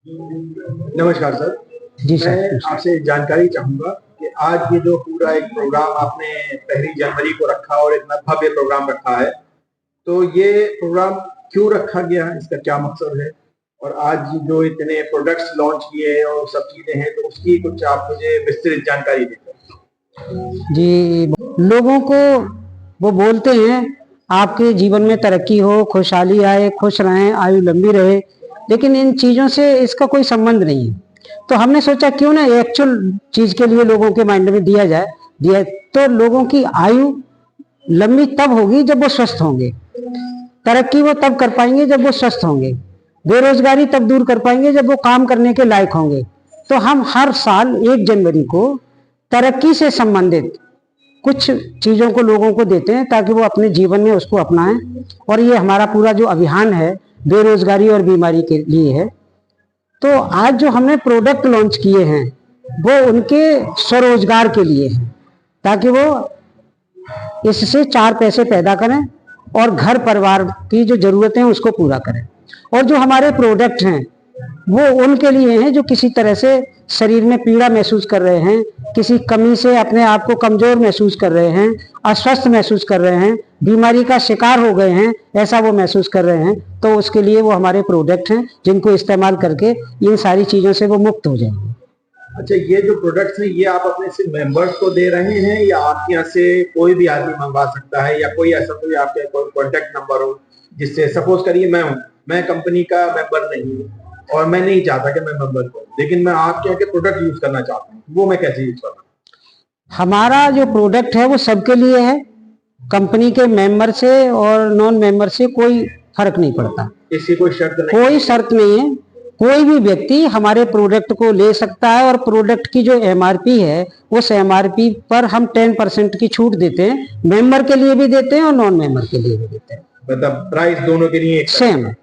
नमस्कार सर। जी सर। मैं आपसे जानकारी चाहूंगा कि आज ये जो पूरा एक प्रोग्राम आपने 1 जनवरी को रखा और इतना भव्य प्रोग्राम रखा है, तो ये प्रोग्राम क्यों रखा गया है, इसका क्या मकसद है? और आज जो इतने प्रोडक्ट्स लॉन्च किए हैं और सब चीजें हैं, तो उसकी कुछ आप मुझे विस्तृत जानकारी दें। जी, लोगों को वो बोलते हैं आपके जीवन में तरक्की हो, खुशहाली आए, खुश रहें, आयु लंबी रहे, लेकिन इन चीज़ों से इसका कोई संबंध नहीं है। तो हमने सोचा क्यों ना एक्चुअल चीज़ के लिए लोगों के माइंड में दिया तो लोगों की आयु लंबी तब होगी जब वो स्वस्थ होंगे, तरक्की वो तब कर पाएंगे जब वो स्वस्थ होंगे, बेरोजगारी तब दूर कर पाएंगे जब वो काम करने के लायक होंगे। तो हम हर साल 1 जनवरी को तरक्की से संबंधित कुछ चीज़ों को लोगों को देते हैं ताकि वो अपने जीवन में उसको अपनाएं। और ये हमारा पूरा जो अभियान है बेरोजगारी और बीमारी के लिए है। तो आज जो हमने प्रोडक्ट लॉन्च किए हैं वो उनके स्वरोजगार के लिए है, ताकि वो इससे 4 पैसे पैदा करें और घर परिवार की जो जरूरतें हैं उसको पूरा करें। और जो हमारे प्रोडक्ट हैं वो उनके लिए हैं जो किसी तरह से शरीर में पीड़ा महसूस कर रहे हैं, किसी कमी से अपने आप को कमजोर महसूस कर रहे हैं, अस्वस्थ महसूस कर रहे हैं, बीमारी का शिकार हो गए हैं, ऐसा वो महसूस कर रहे हैं। तो उसके लिए वो हमारे प्रोडक्ट हैं जिनको इस्तेमाल करके इन सारी चीज़ों से वो मुक्त हो जाएंगे। अच्छा, ये जो प्रोडक्ट्स हैं ये आप अपने सिर्फ मेंबर्स को दे रहे हैं या आपके यहाँ से कोई भी आदमी मंगवा सकता है, या कोई ऐसा कोई आपके कोई कॉन्टेक्ट नंबर हो जिससे, सपोज करिए मैं कंपनी का मेंबर नहीं हूँ और मैं नहीं चाहता कि मैं मेंबर हूँ, लेकिन मैं आपके यहाँ के प्रोडक्ट यूज करना चाहता हूँ, वो मैं कैसे यूज करूँ? हमारा जो प्रोडक्ट है वो सबके लिए है, कंपनी के मेंबर से और नॉन मेंबर से कोई फर्क नहीं पड़ता। इसकी कोई शर्त नहीं? कोई शर्त नहीं है, कोई भी व्यक्ति हमारे प्रोडक्ट को ले सकता है। और प्रोडक्ट की जो एमआरपी है उस एमआरपी पर हम 10% की छूट देते हैं, मेंबर के लिए भी देते हैं और नॉन मेंबर के लिए भी देते हैं। मतलब प्राइस दोनों के लिए सेम है।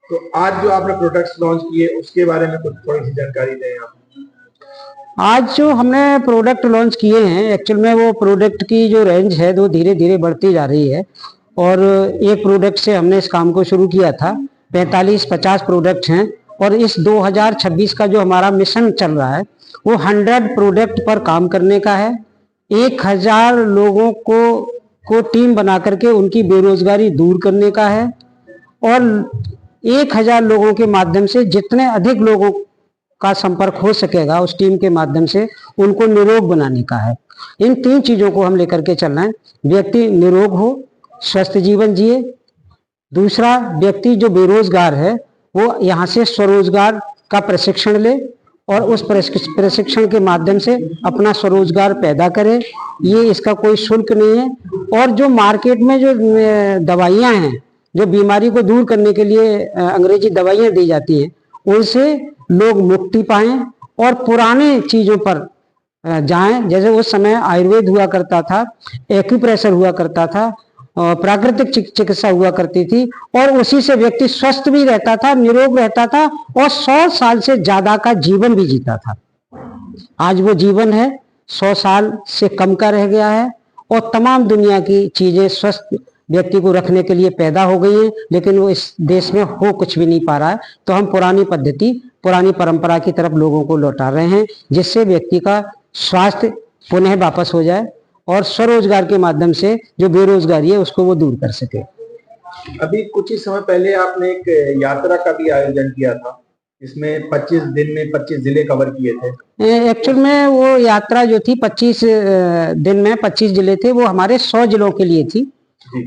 तो आज जो आपने प्रोडक्ट्स लॉन्च किए उसके बारे में कुछ थोड़ी सी जानकारी दें आप। आज जो हमने प्रोडक्ट लॉन्च किए हैं एक्चुअल में वो प्रोडक्ट की जो रेंज है वो धीरे धीरे बढ़ती जा रही है। और एक प्रोडक्ट से हमने इस काम को शुरू किया था, 45-50 प्रोडक्ट हैं। और इस 2026 का जो हमारा मिशन चल रहा है वो 100 प्रोडक्ट पर काम करने का है। 1000 लोगों को टीम बना करके उनकी बेरोजगारी दूर करने का है। और 1000 लोगों के माध्यम से जितने अधिक लोगों का संपर्क हो सकेगा उस टीम के माध्यम से उनको निरोग बनाने का है। इन 3 चीजों को हम लेकर के चलना है। व्यक्ति निरोग हो, स्वस्थ जीवन जिए। दूसरा, व्यक्ति जो बेरोजगार है वो यहाँ से स्वरोजगार का प्रशिक्षण ले और उस प्रशिक्षण के माध्यम से अपना स्वरोजगार पैदा करे। ये इसका कोई शुल्क नहीं है। और जो मार्केट में जो दवाइयाँ हैं, जो बीमारी को दूर करने के लिए अंग्रेजी दवाइयाँ दी जाती हैं, उनसे लोग मुक्ति पाएं और पुराने चीजों पर जाएं। जैसे उस समय आयुर्वेद हुआ करता था, एक्यूप्रेशर हुआ करता था, प्राकृतिक चिकित्सा हुआ करती थी, और उसी से व्यक्ति स्वस्थ भी रहता था, निरोग रहता था और 100 साल से ज्यादा का जीवन भी जीता था। आज वो जीवन है 100 साल से कम का रह गया है। और तमाम दुनिया की चीजें स्वस्थ व्यक्ति को रखने के लिए पैदा हो गई है, लेकिन वो इस देश में हो कुछ भी नहीं पा रहा है। तो हम पुरानी पद्धति, पुरानी परंपरा की तरफ लोगों को लौटा रहे हैं, जिससे व्यक्ति का स्वास्थ्य पुनः वापस हो जाए और स्वरोजगार के माध्यम से जो बेरोजगारी है उसको वो दूर कर सके। अभी कुछ ही समय पहले आपने एक यात्रा का भी आयोजन किया था, इसमें 25 दिन में 25 जिले कवर किए थे। एक्चुअल में वो यात्रा जो थी 25 दिन में 25 जिले थे, वो हमारे 100 जिलों के लिए थी।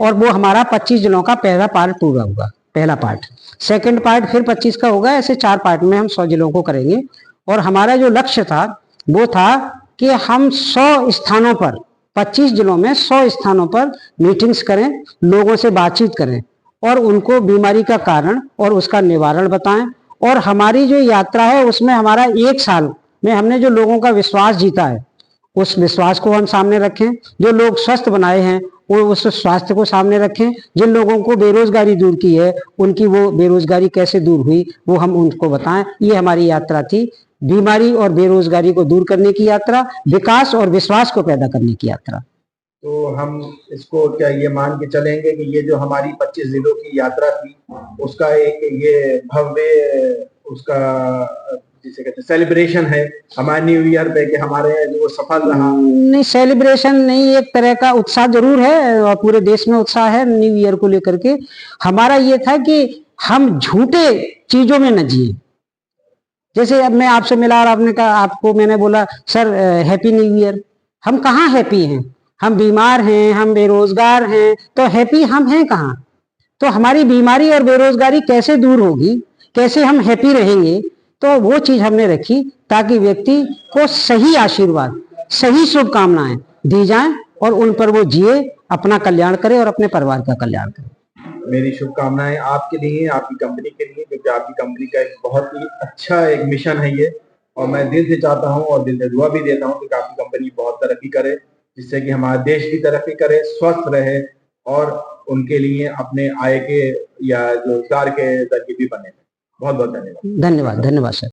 और वो हमारा 25 जिलों का पहला पार्ट पूरा हुआ, पहला पार्ट। सेकंड पार्ट फिर 25 का होगा। ऐसे 4 पार्ट में हम 100 जिलों को करेंगे। और हमारा जो लक्ष्य था वो था कि हम 100 स्थानों पर, 25 जिलों में 100 स्थानों पर मीटिंग्स करें, लोगों से बातचीत करें और उनको बीमारी का कारण और उसका निवारण बताएं। और हमारी जो यात्रा है उसमें हमारा 1 साल में हमने जो लोगों का विश्वास जीता है उस विश्वास को हम सामने रखें। जो लोग स्वस्थ बनाए हैं वो उस स्वास्थ्य को सामने रखें। जिन लोगों को बेरोजगारी दूर की है उनकी वो बेरोजगारी कैसे दूर हुई वो हम उनको बताएं। ये हमारी यात्रा थी, बीमारी और बेरोजगारी को दूर करने की यात्रा, विकास और विश्वास को पैदा करने की यात्रा। तो हम इसको क्या ये मान के चलेंगे कि ये जो हमारी 25 जिलों की यात्रा थी उसका एक ये भव्य उसका जिसे कहते हैं सेलिब्रेशन है हमारे न्यू ईयर पे कि हमारे जो सफल रहा? नहीं, सेलिब्रेशन नहीं, एक तरह का उत्साह जरूर है और पूरे देश में उत्साह है न्यू ईयर को लेकर के। हमारा ये था कि हम झूठे चीजों में न जिए। जैसे अब मैं आपसे मिला और आपने कहा, आपको मैंने बोला सर हैप्पी न्यू ईयर, हम कहाँ हैप्पी हैं? हम बीमार हैं, हम बेरोजगार हैं, तो हैप्पी हम हैं कहाँ? तो हमारी बीमारी और बेरोजगारी कैसे दूर होगी, कैसे हम हैप्पी रहेंगे? तो वो चीज हमने रखी ताकि व्यक्ति को सही आशीर्वाद, सही शुभकामनाएं दी जाएं और उन पर वो जिए, अपना कल्याण करे और अपने परिवार का कल्याण करे। मेरी शुभकामनाएं आपके लिए, आपकी कंपनी के लिए, क्योंकि आपकी कंपनी का एक बहुत ही अच्छा एक मिशन है ये, और मैं दिल से चाहता हूं और दिल से दुआ भी देता हूं कि आपकी कंपनी बहुत तरक्की करे, जिससे कि हमारा देश भी तरक्की करे, स्वस्थ रहे और उनके लिए अपने आय के या रोजगार के जरिए भी बने। बहुत बहुत धन्यवाद। धन्यवाद, धन्यवाद सर।